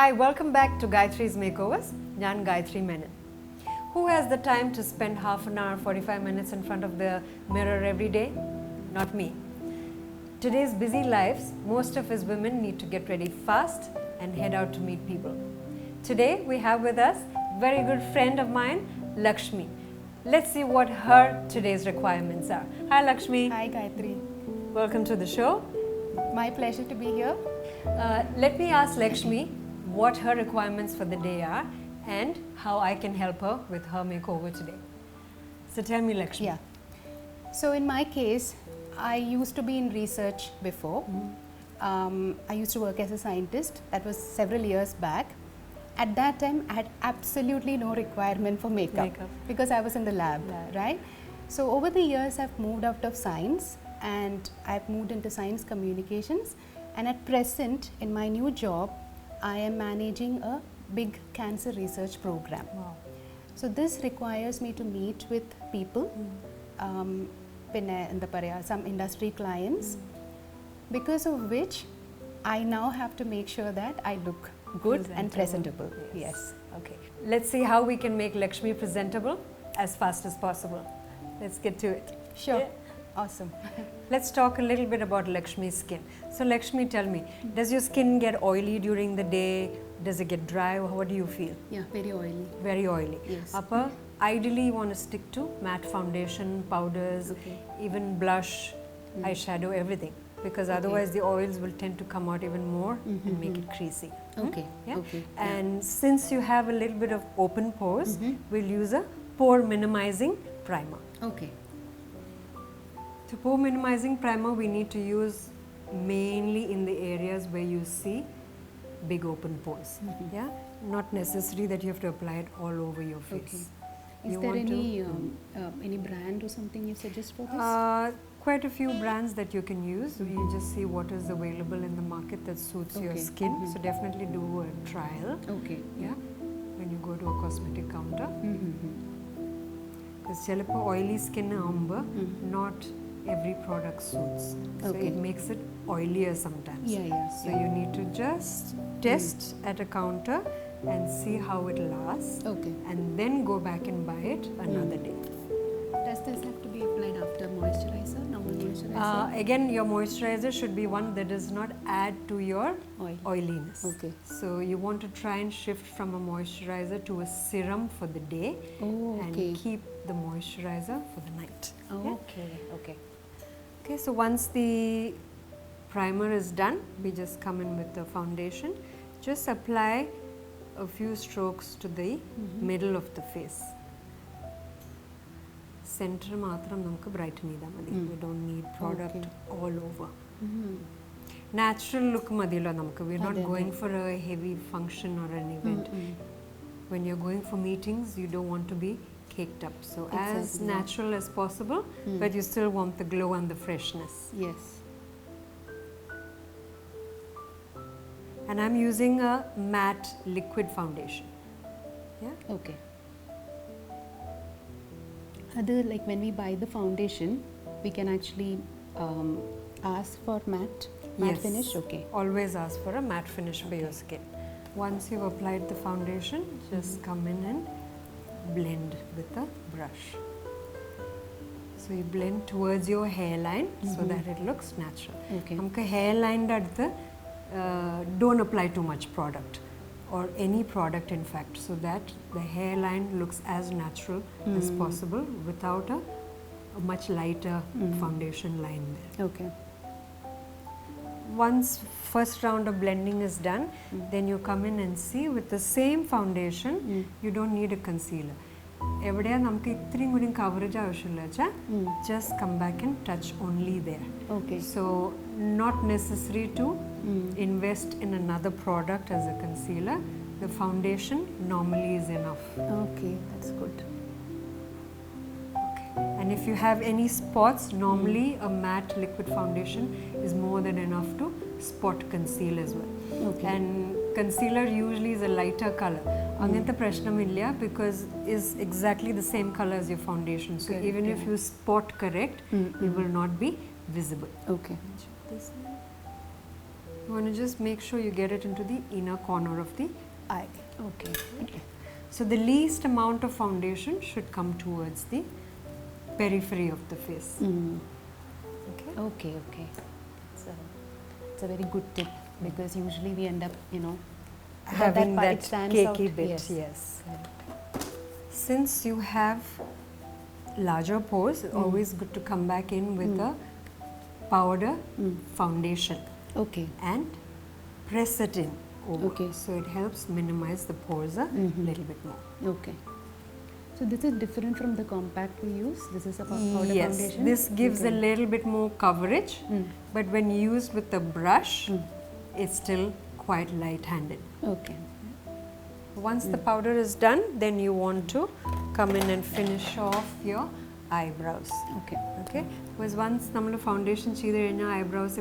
Hi, welcome back to Gayathri's Makeovers. I'm Gayathri Menon. Who has the time to spend half an hour, 45 minutes in front of the mirror every day? Not me. Today's busy lives, most of us women need to get ready fast and head out to meet people. Today we have with us a very good friend of mine, Lakshmi. Let's see what her today's requirements are. Hi Lakshmi. Hi Gayathri. Welcome to the show. My pleasure to be here. Let me ask Lakshmi what her requirements for the day are and how I can help her with her makeover today. So tell me Lakshmi. Yeah. So in my case, I used to be in research before. I used to work as a scientist. That was several years back. At that time, I had absolutely no requirement for makeup. Because I was in the lab, right? So over the years, I've moved out of science and I've moved into science communications. And at present, in my new job, I am managing a big cancer research program. Wow. So this requires me to meet with people, some industry clients, because of which I now have to make sure that I look good and presentable. Yes. Okay. Let's see how we can make Lakshmi presentable as fast as possible. Let's get to it. Sure. Yeah. Awesome. Let's talk a little bit about Lakshmi's skin. So Lakshmi, tell me, does your skin get oily during the day? Does it get dry? What do you feel? Yeah, very oily. Very oily. Yes. Upper, ideally you want to stick to matte foundation, powders, even blush, eyeshadow, everything. Because otherwise the oils will tend to come out even more and make it creasy. Okay. Yeah? Okay. And since you have a little bit of open pores, we'll use a pore minimizing primer. Okay. To pore minimizing primer, we need to use mainly in the areas where you see big open pores. Yeah, not necessary that you have to apply it all over your face. Okay. Is there any brand or something you suggest for this? Quite a few brands that you can use. You just see what is available in the market that suits your skin. So definitely do a trial. Okay. Yeah, when you go to a cosmetic counter. Because chelappa oily skin not every product suits. So it makes it oilier sometimes. So you need to just test at a counter and see how it lasts. And then go back and buy it another day. Does this have to be applied after moisturizer, normal moisturizer? Again, your moisturizer should be one that does not add to your oiliness. So you want to try and shift from a moisturizer to a serum for the day and keep the moisturizer for the night. Okay, so once the primer is done, we just come in with the foundation. Just apply a few strokes to the middle of the face. Center matram namukku brighten idha madi. We don't need product all over. Natural look madilo namukku. We're not going for a heavy function or an event. When you're going for meetings, you don't want to be caked up. So as natural as possible, but you still want the glow and the freshness. Yes. And I'm using a matte liquid foundation. Yeah. Okay. Other, like when we buy the foundation, we can actually ask for matte finish. Okay. Always ask for a matte finish for your skin. Once you've applied the foundation, just come in and blend with a brush. So you blend towards your hairline so that it looks natural. Namukku hairline don't apply too much product or any product in fact, so that the hairline looks as natural as possible without a much lighter foundation line there. Okay. Once first round of blending is done, then you come in and see with the same foundation, you don't need a concealer. Evidaya namukku ithriyum goodi coverage avashyamilla, just come back and touch only there. Okay. So not necessary to invest in another product as a concealer. The foundation normally is enough. Okay, that's good. And if you have any spots, normally a matte liquid foundation is more than enough to spot conceal as well. And concealer usually is a lighter color. Angantha prashnam illa because is exactly the same color as your foundation. So even if you spot correct, it will not be visible. Okay. You want to just make sure you get it into the inner corner of the eye. Okay. Okay. So the least amount of foundation should come towards the periphery of the face. Okay. Okay. Okay. It's a very good tip because usually we end up, Having part, that it stands cakey out. bit, Yes. Since you have larger pores, always good to come back in with a powder foundation Okay. and press it in over. Okay. So it helps minimize the pores a little bit more. Okay. So this is different from the compact we use. This is a powder Yes, foundation. this gives a Okay. little bit more coverage, but when used with the brush, it's still quite light-handed. Okay. Once the powder is done, then you want to come in and finish off your eyebrows. Okay. Okay? Because once we foundation cheese eyebrows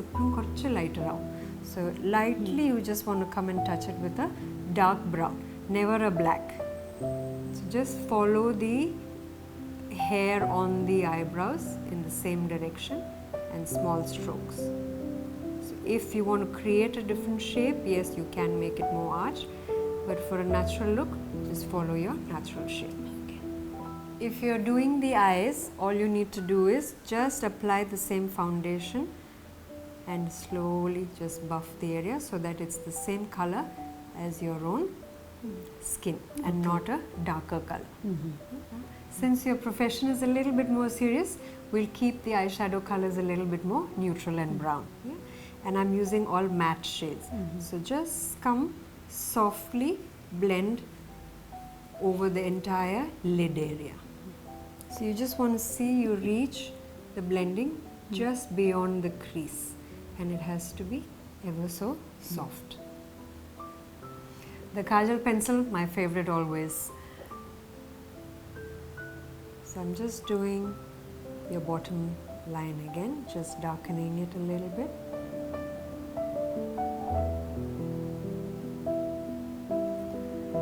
lighter out. So lightly you just want to come and touch it with a dark brown, never a black. So just follow the hair on the eyebrows in the same direction and small strokes. So if you want to create a different shape, yes, you can make it more arched, but for a natural look, just follow your natural shape. Okay. If you're doing the eyes, all you need to do is just apply the same foundation and slowly just buff the area so that it's the same color as your own skin and not a darker color. Since your profession is a little bit more serious, we'll keep the eyeshadow colors a little bit more neutral and brown. Yeah? And I'm using all matte shades. So just come softly blend over the entire lid area. So you just want to see you reach the blending just beyond the crease, and it has to be ever so soft. The kajal pencil, my favorite always. So I'm just doing your bottom line again, just darkening it a little bit.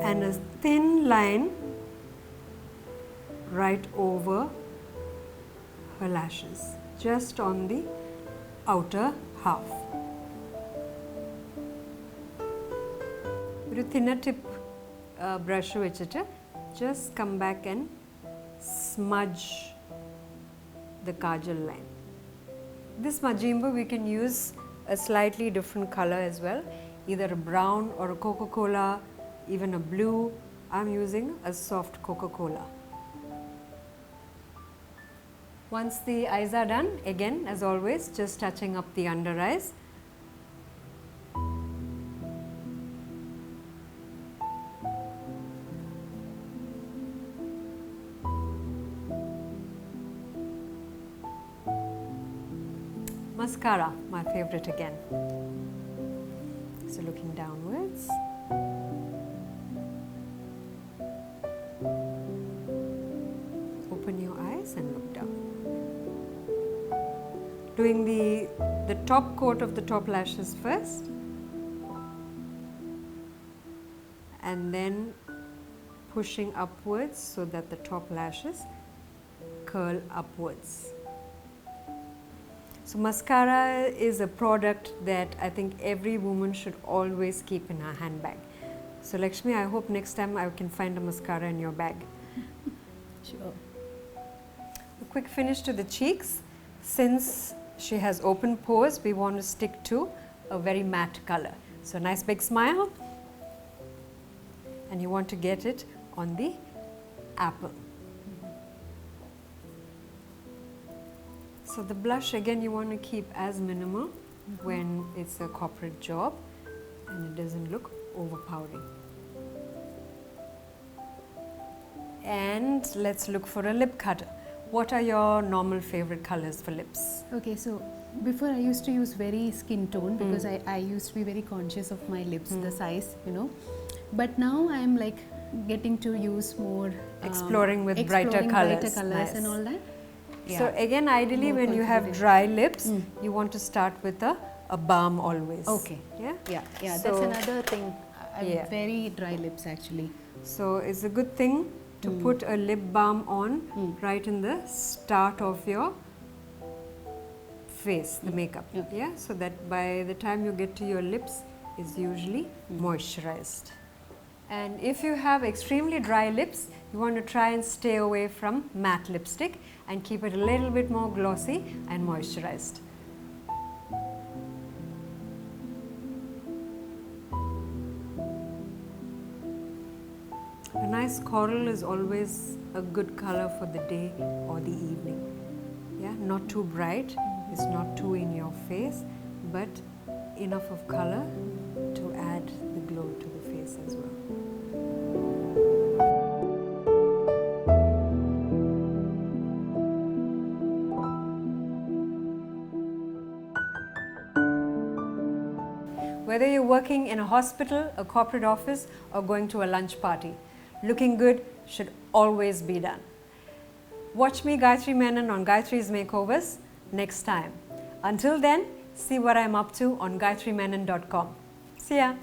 And a thin line right over her lashes, just on the outer half. With a thinner tip brush vechittu, just come back and smudge the kajal line. This smudging we can use a slightly different color as well, either a brown or a Coca-Cola, even a blue. I'm using a soft Coca-Cola. Once the eyes are done, again as always, just touching up the under eyes. Mascara, my favorite again. So looking downwards. Open your eyes and look down. Doing the top coat of the top lashes first, and then pushing upwards so that the top lashes curl upwards. So mascara is a product that I think every woman should always keep in her handbag. So Lakshmi, I hope next time I can find a mascara in your bag. Sure. A quick finish to the cheeks. Since she has open pores, we want to stick to a very matte color. So nice big smile, and you want to get it on the apple. So the blush again you want to keep as minimal when it's a corporate job and it doesn't look overpowering. And let's look for a lip cutter. What are your normal favorite colors for lips? Okay, so before I used to use very skin tone because I used to be very conscious of my lips, the size, But now I'm like getting to use more Exploring with brighter colors. Nice. And all that. So again, ideally when you have dry lips, you want to start with a balm always. Okay. Yeah? Yeah, So- that's another thing. I have very dry lips actually. So it's a good thing to put a lip balm on right in the start of your face, the makeup. Okay. Yeah, so that by the time you get to your lips is usually moisturized. And if you have extremely dry lips, you want to try and stay away from matte lipstick and keep it a little bit more glossy and moisturized. A nice coral is always a good color for the day or the evening. Yeah, not too bright, it's not too in your face, but enough of color to add the glow to the face as well. Whether you're working in a hospital, a corporate office, or going to a lunch party, looking good should always be done. Watch me, Gayathri Menon, on Gayathri's Makeovers next time. Until then, see what I'm up to on gayathrimenon.com. See ya!